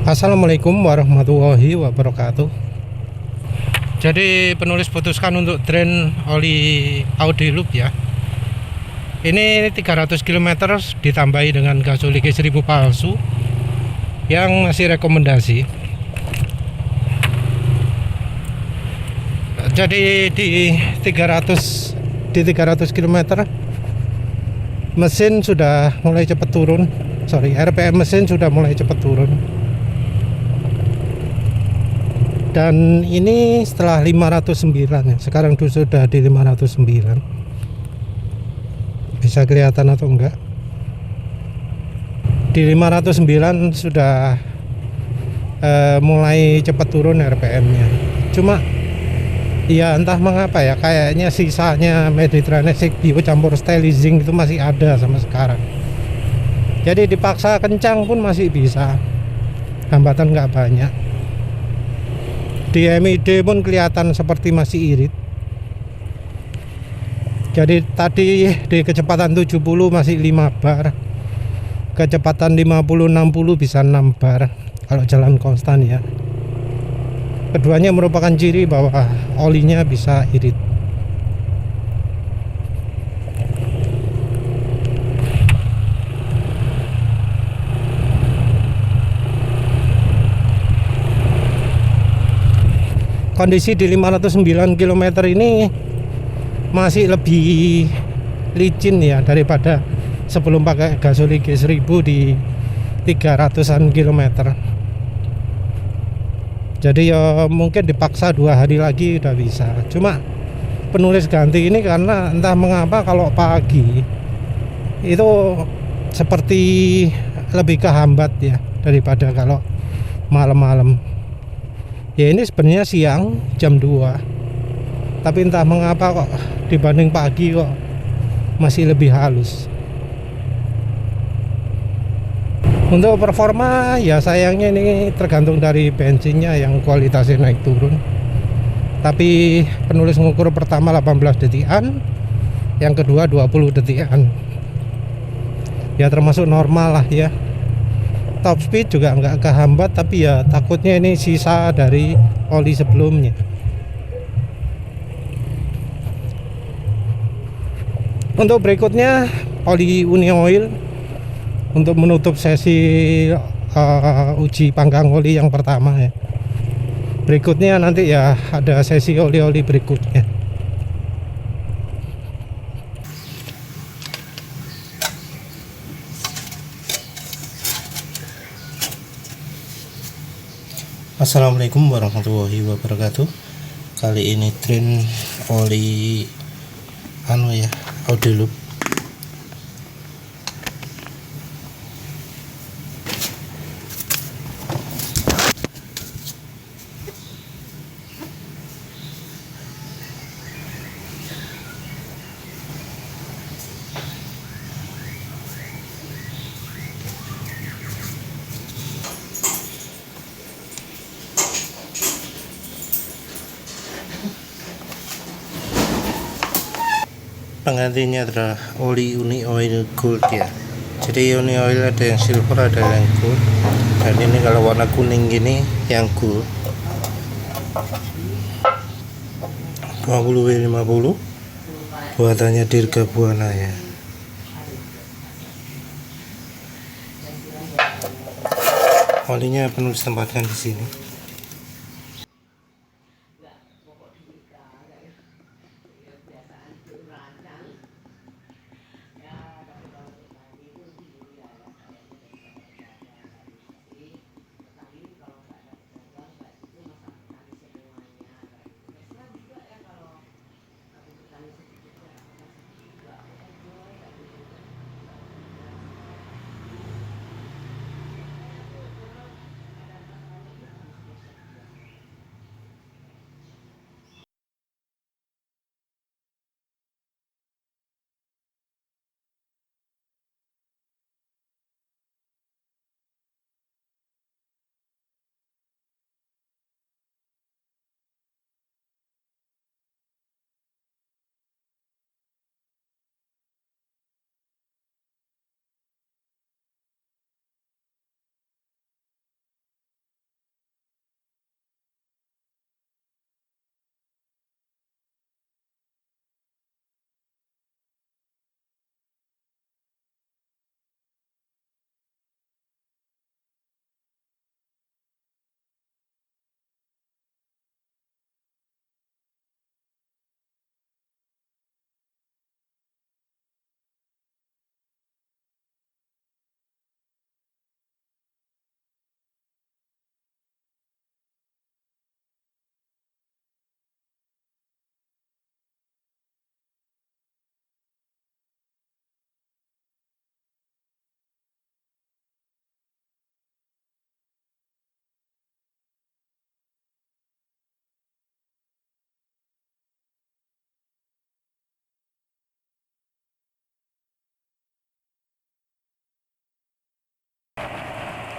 Assalamualaikum warahmatullahi wabarakatuh. Jadi penulis putuskan untuk drain oli Audi Loop ya. Ini 300 km ditambahi dengan gas oli G1000 palsu yang masih rekomendasi. Jadi di 300 km mesin sudah mulai cepat turun. RPM mesin sudah mulai cepat turun. Dan ini setelah 509 ya. Sekarang sudah di 509. Bisa kelihatan atau enggak? Di 509 sudah mulai cepat turun RPM-nya. Cuma ya entah mengapa ya, kayaknya sisanya Mediterranean Bio campur Stylising itu masih ada sama sekarang. Jadi dipaksa kencang pun masih bisa. Hambatan nggak banyak. Di MID pun kelihatan seperti masih irit. Jadi tadi di kecepatan 70 masih 5 bar. Kecepatan 50-60 bisa 6 bar kalau jalan konstan ya. Keduanya merupakan ciri bahwa olinya bisa irit. Kondisi di 509 km ini masih lebih licin ya daripada sebelum pakai gas oli G1000 di 300-an km. Jadi ya mungkin dipaksa 2 hari lagi udah bisa. Cuma penulis ganti ini karena entah mengapa kalau pagi itu seperti lebih kehambat ya daripada kalau malam-malam. Ya ini sebenarnya siang jam 2. Tapi entah mengapa kok dibanding pagi kok masih lebih halus. Untuk performa ya sayangnya ini tergantung dari bensinnya yang kualitasnya naik turun. Tapi penulis ngukur pertama 18 detikan, yang kedua 20 detikan. Ya termasuk normal lah ya. Top speed juga nggak kehambat, tapi ya takutnya ini sisa dari oli sebelumnya. Untuk berikutnya oli Uni Oil untuk menutup sesi uji panggang oli yang pertama ya. Berikutnya nanti ya ada sesi oli-oli berikutnya. Assalamualaikum warahmatullahi wabarakatuh. Kali ini drain oli Audi Loop. Penggantinya adalah oli Uni Oil Gold ya. Jadi Uni Oil ada yang silver, ada yang gold. Dan ini kalau warna kuning gini yang gold. 20W50 buatannya Dirgabuana ya. Olinya penulis tempatkan di sini.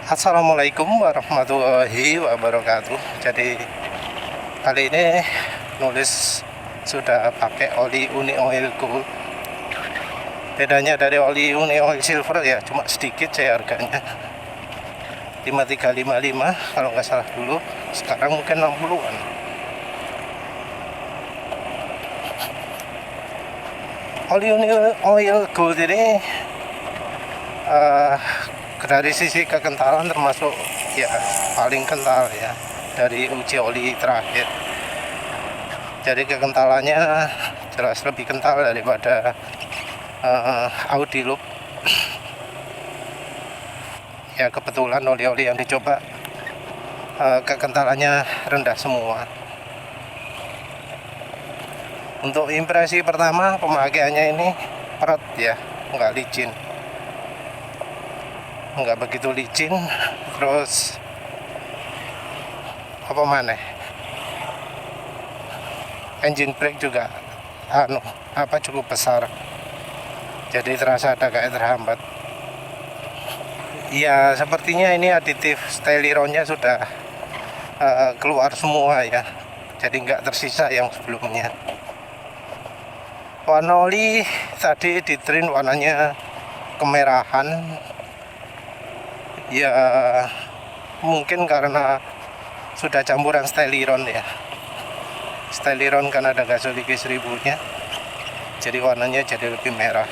Assalamualaikum warahmatullahi wabarakatuh. Jadi kali ini nulis sudah pakai oli Uni Oil Gold. Bedanya dari oli Uni Oil Silver ya cuma sedikit saya harganya 5355 kalau nggak salah dulu, sekarang mungkin 60-an. Oli Uni Oil Gold ini dari sisi kekentalan termasuk ya paling kental ya dari uji oli terakhir. Jadi kekentalannya jelas lebih kental daripada Audi Loop. Ya kebetulan oli-oli yang dicoba kekentalannya rendah semua. Untuk impresi pertama pemakaiannya ini peret ya, nggak licin, nggak begitu licin. Terus apa mana, engine brake juga cukup besar, jadi terasa ada kayak terhambat. Ya sepertinya ini aditif stylironnya sudah keluar semua ya, jadi nggak tersisa yang sebelumnya. Warna oli tadi di trim warnanya kemerahan ya, mungkin karena sudah campuran styliron ya. Styliron kan ada gasoligi 1000 nya, jadi warnanya jadi lebih merah.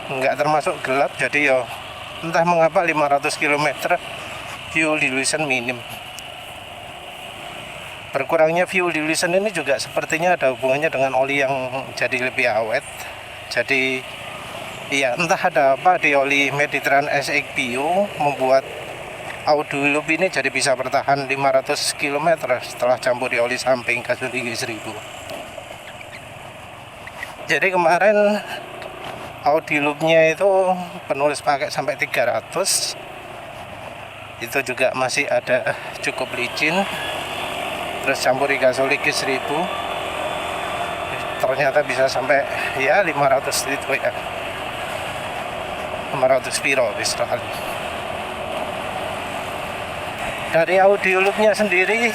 Enggak termasuk gelap, jadi ya entah mengapa 500 km fuel dilution minim. Berkurangnya fuel dilution ini juga sepertinya ada hubungannya dengan oli yang jadi lebih awet. Jadi ya entah ada apa di oli Mediterranean SX-Bio membuat Audi Loop ini jadi bisa bertahan 500 km setelah campur di oli samping gasoligi 1000. Jadi kemarin Audi Loop-nya itu penulis pakai sampai 300, itu juga masih ada cukup licin. Terus campuri gasoligi 1000, ternyata bisa sampai ya 500 itu ya, 500 piro sekali. Dari Audi Loop-nya sendiri,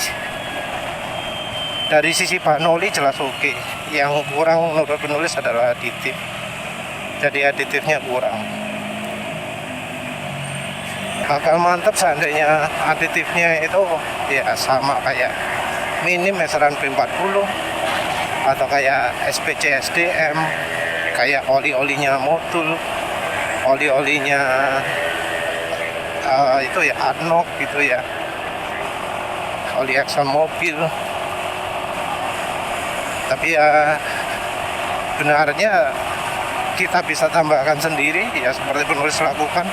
dari sisi bahan oli jelas oke. Yang kurang menurut penulis adalah aditif, jadi aditifnya kurang. Bakal mantap seandainya aditifnya itu ya sama kayak minim meteran P40 atau kayak SPC SDM, kayak oli-olinya Motul, oli-olinya itu ya Adnok gitu ya, oli Exxon Mobil. Tapi ya benarnya kita bisa tambahkan sendiri ya, seperti penulis lakukan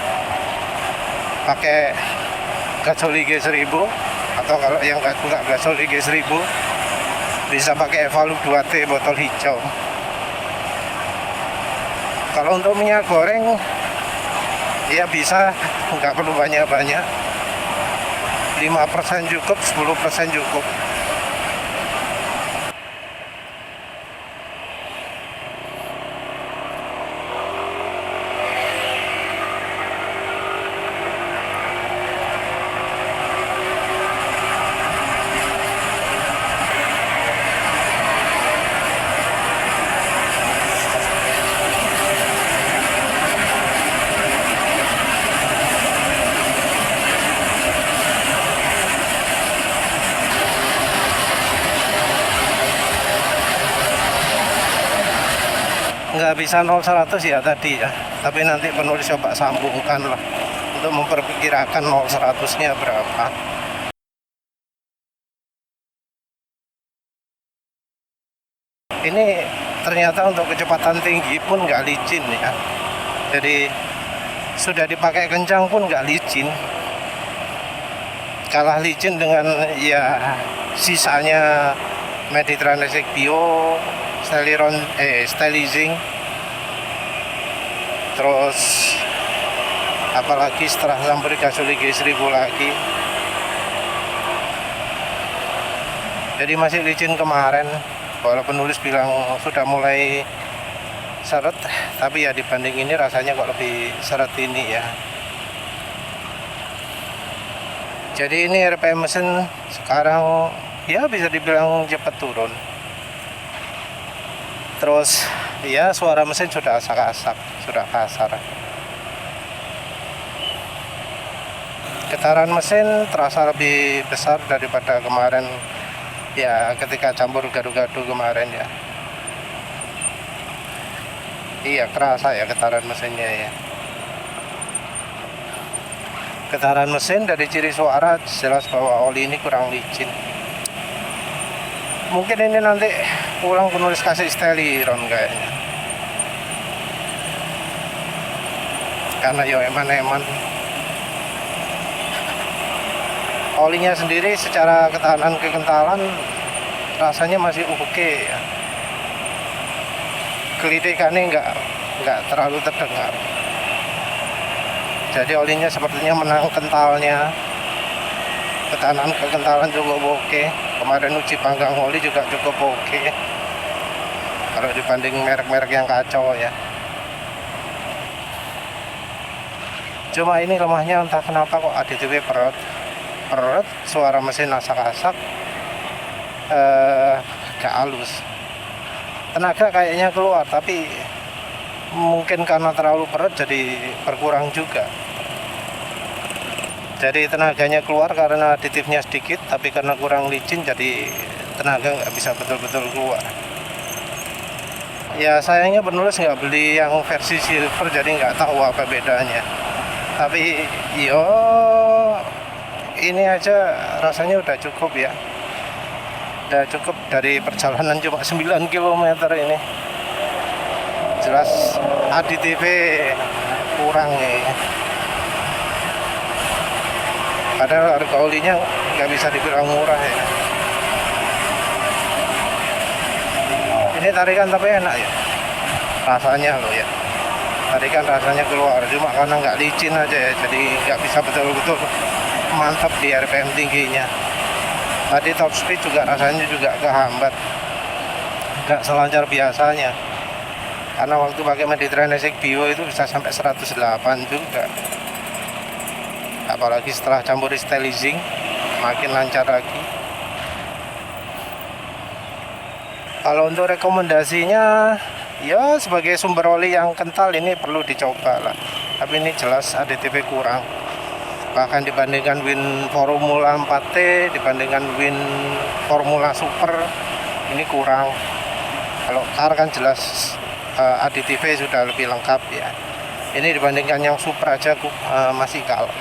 pakai gasoligi 1000, atau kalau yang nggak suka gasoligi 1000 bisa pakai Evalup 2T botol hijau. Kalau untuk minyak goreng ya bisa, nggak perlu banyak-banyak, 5% cukup, 10% cukup. Nggak bisa 0-100 ya tadi ya, tapi nanti penulis coba sambungkan lah untuk memperkirakan 0-100 nya berapa. Ini ternyata untuk kecepatan tinggi pun nggak licin ya, jadi sudah dipakai kencang pun nggak licin, kalah licin dengan ya sisanya Mediterranean SX-Bio, Stylizing. Terus apalagi setelah campur gasoligi 1000 lagi, jadi masih licin kemarin. Kalau penulis bilang sudah mulai seret, tapi ya dibanding ini rasanya kok lebih seret ini ya. Jadi ini RPM mesin sekarang ya bisa dibilang cepat turun. Terus ya suara mesin sudah asak-asak, sudah kasar. Getaran mesin terasa lebih besar daripada kemarin ya, ketika campur gadu-gadu kemarin ya. Iya, kerasa ya getaran mesinnya ya. Getaran mesin dari ciri suara jelas bahwa oli ini kurang licin. Mungkin ini nanti pulang penulis kasih Steliron kayaknya. Karena yo eman-eman. Olinya sendiri secara ketahanan kekentalan rasanya masih oke ya. Kelitikannya nggak terlalu terdengar. Jadi olinya sepertinya menang kentalnya. Ketahanan kekentalan cukup oke. Kemarin uji panggang oli juga cukup oke. Kalau dibanding merek-merek yang kacau ya. Cuma ini lemahnya entah kenapa kok ADTV perut, suara mesin asak-asak, gak halus. Tenaga kayaknya keluar, tapi mungkin karena terlalu perut jadi berkurang juga. Jadi tenaganya keluar karena aditifnya sedikit, tapi karena kurang licin jadi tenaga nggak bisa betul-betul keluar. Ya sayangnya penulis nggak beli yang versi silver, jadi nggak tahu apa bedanya. Tapi yo ini aja rasanya udah cukup ya. Udah cukup dari perjalanan cuma 9 km ini. Jelas ADTV kurang nih. Padahal harga olinya nggak bisa dibilang murah ya. Ini tarikan tapi enak ya. Rasanya loh ya. Tarikan rasanya keluar, cuma karena nggak licin aja ya. Jadi nggak bisa betul-betul mantap di RPM tingginya. Tadi top speed juga rasanya juga kehambat, nggak selancar biasanya. Karena waktu pakai Mediterranean Bio itu bisa sampai 108 juga. Apalagi setelah campur stylizing makin lancar lagi. Kalau untuk rekomendasinya ya sebagai sumber oli yang kental ini perlu dicoba lah. Tapi ini jelas ADTV kurang. Bahkan dibandingkan Win Formula 4T, dibandingkan Win Formula Super, ini kurang. Kalau car kan jelas ADTV sudah lebih lengkap ya. Ini dibandingkan yang Super aja masih kalah.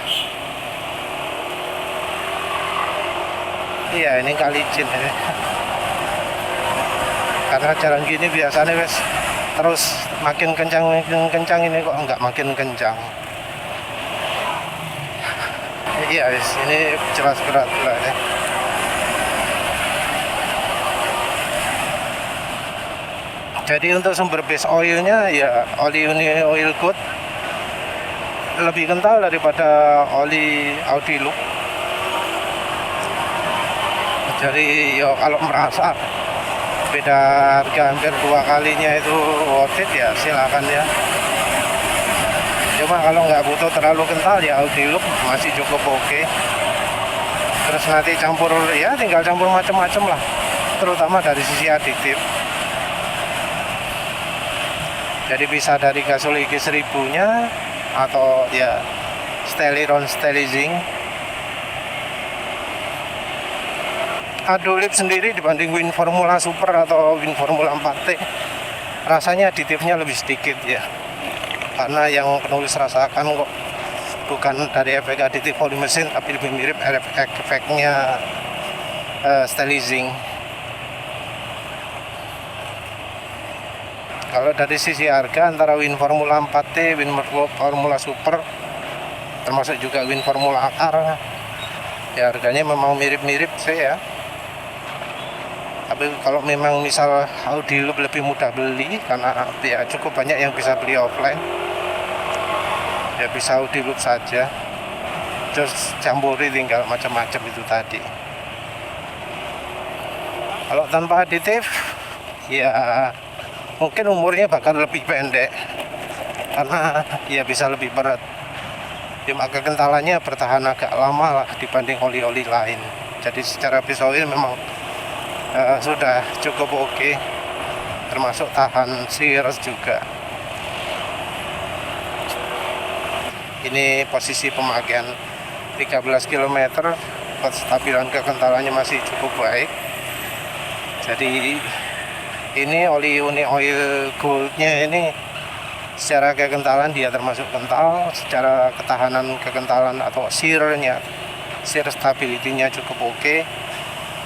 Iya, ini kali licin ini. Karena jalan gini biasanya wes terus makin kencang ini kok enggak makin kencang. Iya, ini jelas berat lah ya. Jadi untuk sumber base oilnya ya oli Uni Oil Good lebih kental daripada oli Audi Look. Jadi ya kalau merasa beda harga hampir 2 kalinya itu worth it ya silakan ya. Cuma kalau nggak butuh terlalu kental ya Audi Look masih cukup oke. Terus nanti campur ya tinggal campur macam-macam lah, terutama dari sisi aditif. Jadi bisa dari gasol IG 1000-nya atau ya Steliron stylizing. Adolip sendiri dibanding Win Formula Super atau Win Formula 4T rasanya aditifnya lebih sedikit ya. Karena yang penulis rasakan kok bukan dari efek aditif oli mesin, tapi lebih mirip efeknya stylizing. Kalau dari sisi harga antara Win Formula 4T, Win Formula Super, termasuk juga Win Formula Car, ya harganya memang mirip-mirip sih ya. Tapi kalau memang misal Audi Look lebih mudah beli karena ya cukup banyak yang bisa beli offline, ya bisa Audi Look saja, terus campuri tinggal macam-macam itu tadi. Kalau tanpa aditif ya mungkin umurnya bahkan lebih pendek karena ya bisa lebih berat. Cuma kekentalannya bertahan agak lama lah dibanding oli-oli lain. Jadi secara base oil memang sudah cukup oke, termasuk tahan sears juga. Ini posisi pemakaian 13 km, kestabilan kekentalannya masih cukup baik. Jadi ini oli uni oil goldnya ini secara kekentalan dia termasuk kental, secara ketahanan kekentalan atau shear stability-nya cukup oke.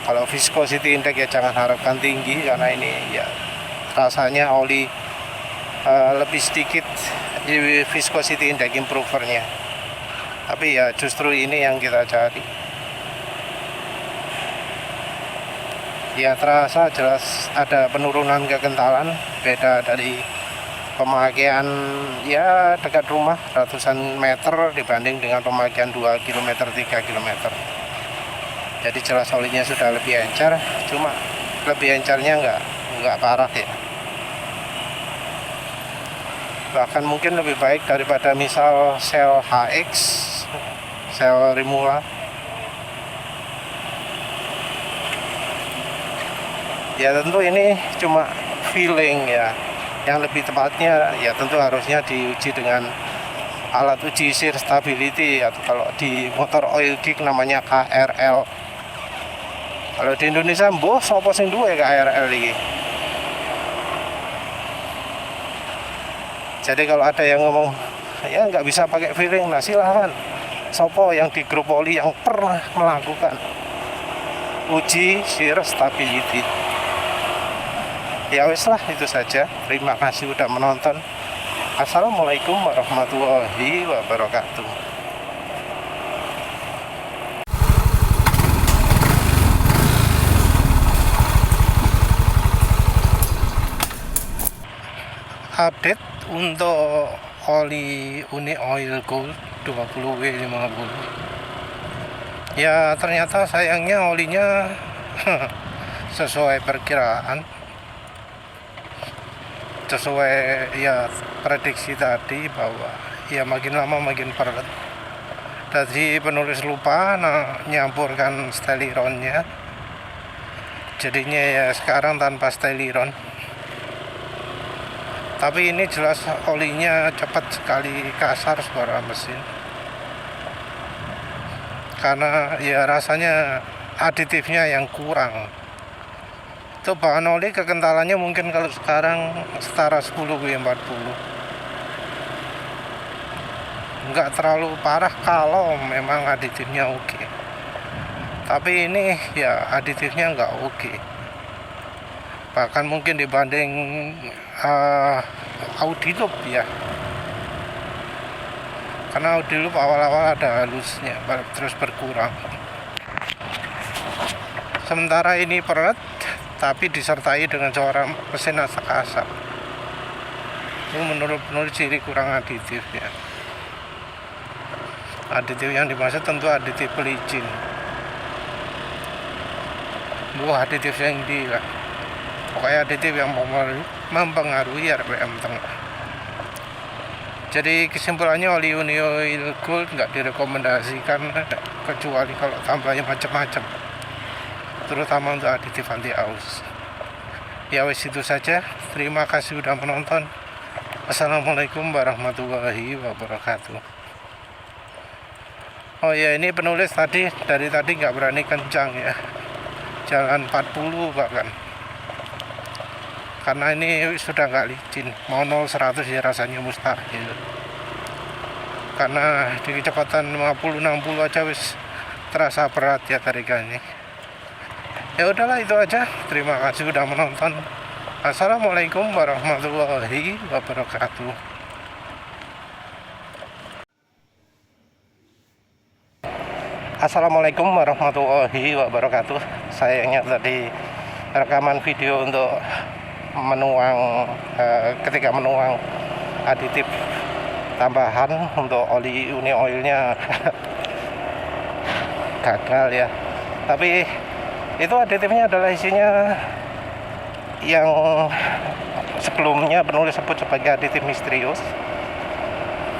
Kalau viscosity index ya jangan harapkan tinggi karena ini ya rasanya oli lebih sedikit di viscosity index improvernya. Tapi ya justru ini yang kita cari. Ya terasa jelas ada penurunan kekentalan, beda dari pemakaian ya dekat rumah ratusan meter dibanding dengan pemakaian 2 km 3 km. Jadi jelas olinya sudah lebih encer, cuma lebih encernya nggak parah ya. Bahkan mungkin lebih baik daripada misal sel HX, sel Rimula. Ya tentu ini cuma feeling ya. Yang lebih tepatnya ya tentu harusnya diuji dengan alat uji shear stability atau kalau di motor oil geek namanya KRL. Kalau di Indonesia mboh sapa sing duwe KRL iki. Jadi kalau ada yang ngomong ya nggak bisa pakai feeling, nah silahkan. Sopo yang di grup oli yang pernah melakukan uji shear stability. Ya wes lah, itu saja. Terima kasih sudah menonton. Assalamualaikum warahmatullahi wabarakatuh. Update untuk oli uni oil gold 20W50. Ya ternyata sayangnya olinya sesuai perkiraan, sesuai ya prediksi tadi bahwa ya makin lama makin padat. Tadi penulis lupa nyampurkan stylironnya, jadinya ya sekarang tanpa styliron. Tapi ini jelas olinya cepat sekali kasar suara mesin, karena ya rasanya aditifnya yang kurang. Itu bahan oli kekentalannya mungkin kalau sekarang setara 10W40, nggak terlalu parah kalau memang aditifnya oke. Tapi ini ya aditifnya nggak oke, bahkan mungkin dibanding Audi Loop ya, karena Audi Loop awal-awal ada halusnya terus berkurang. Sementara ini peret tapi disertai dengan suara mesin asak-asak. Ini menurut ciri kurang aditif ya. Aditif yang dimaksud tentu aditif pelicin. Buah aditif yang lah. Pokoknya aditif yang mempengaruhi RPM tengah. Jadi kesimpulannya oli uni oil gold nggak direkomendasikan kecuali kalau tambahnya macam-macam, terutama untuk aditif anti aus. Ya wes itu saja. Terima kasih sudah menonton. Assalamualaikum warahmatullahi wabarakatuh. Oh ya, ini penulis dari tadi nggak berani kencang ya, jalan 40 bahkan, karena ini sudah nggak licin. Mau 0-100 ya rasanya mustahil, karena di kecepatan 50-60 aja wis terasa berat ya tarikannya. Ya udahlah, itu aja. Terima kasih sudah menonton. Assalamualaikum warahmatullahi wabarakatuh. Assalamualaikum warahmatullahi wabarakatuh. Sayangnya tadi rekaman video untuk menuang ketika menuang aditif tambahan untuk oli uni oilnya gagal ya. Tapi itu aditifnya adalah isinya yang sebelumnya penulis sebut sebagai aditif misterius,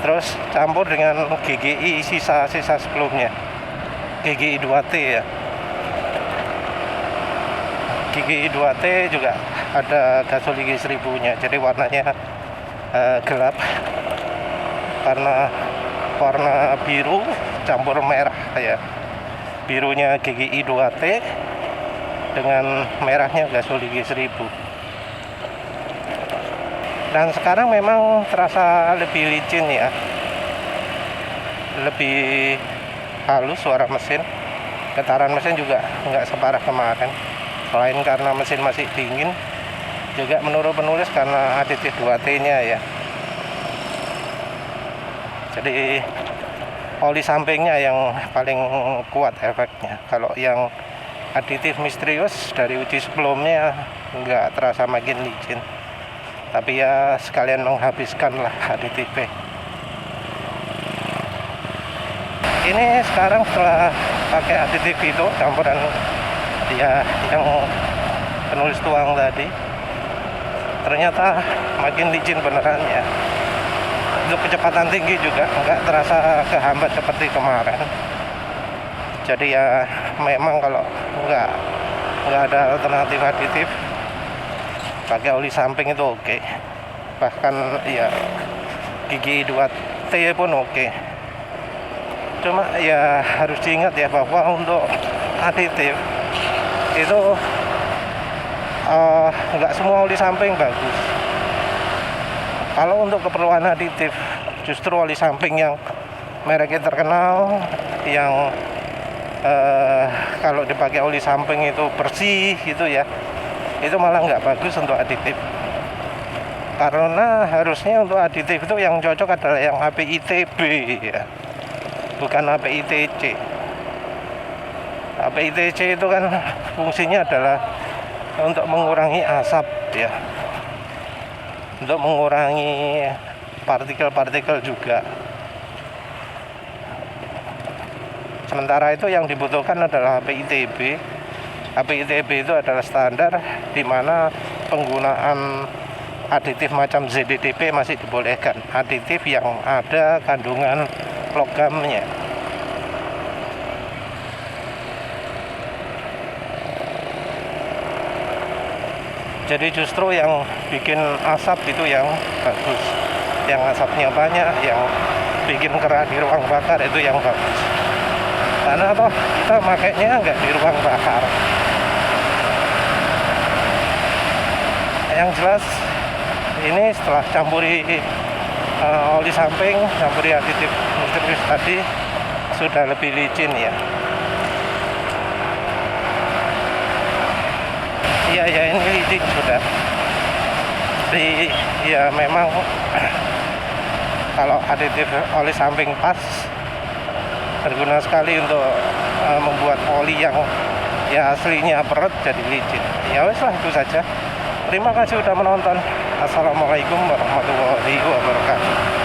terus campur dengan GGI sisa-sisa sebelumnya, GGI 2T ya. GGI 2T juga ada gasoligi 1000-nya, jadi warnanya gelap karena warna biru campur merah ya. Birunya GGI 2T dengan merahnya gasoligi 1000. Dan sekarang memang terasa lebih licin ya, lebih halus suara mesin, getaran mesin juga nggak separah kemarin. Selain karena mesin masih dingin, juga menurut penulis karena aditif 2T-nya ya. Jadi oli sampingnya yang paling kuat efeknya. Kalau yang aditif misterius dari uji sebelumnya nggak terasa makin licin, tapi ya sekalian menghabiskan lah aditifnya. Ini sekarang setelah pakai aditif itu campuran ya yang penulis tuang tadi, ternyata makin licin beneran ya. Untuk kecepatan tinggi juga nggak terasa kehambat seperti kemarin. Jadi ya memang kalau nggak ada alternatif aditif, pakai oli samping itu oke. Bahkan ya GGI 2T pun oke. Cuma ya harus diingat ya bahwa untuk aditif itu nggak semua oli samping bagus. Kalau untuk keperluan aditif, justru oli samping yang mereknya terkenal, yang kalau dipakai oli samping itu bersih gitu ya, itu malah nggak bagus untuk aditif. Karena harusnya untuk aditif itu yang cocok adalah yang API-TB ya, bukan API-TC. API-TC itu kan fungsinya adalah untuk mengurangi asap ya, untuk mengurangi partikel-partikel juga. Sementara itu yang dibutuhkan adalah API-TB. API-TB itu adalah standar di mana penggunaan aditif macam ZDTP masih dibolehkan. Aditif yang ada kandungan logamnya. Jadi justru yang bikin asap itu yang bagus, yang asapnya banyak, yang bikin kerak di ruang bakar itu yang bagus. Karena toh kita makainya nggak di ruang bakar. Yang jelas ini setelah campuri oli samping, campuri aditif misterius tadi, sudah lebih licin ya. Iya ya, ini licin sudah. Jadi ya memang kalau aditif oli samping pas, berguna sekali untuk membuat oli yang ya aslinya berat jadi licin. Ya wes lah, itu saja. Terima kasih sudah menonton. Assalamualaikum warahmatullahi wabarakatuh.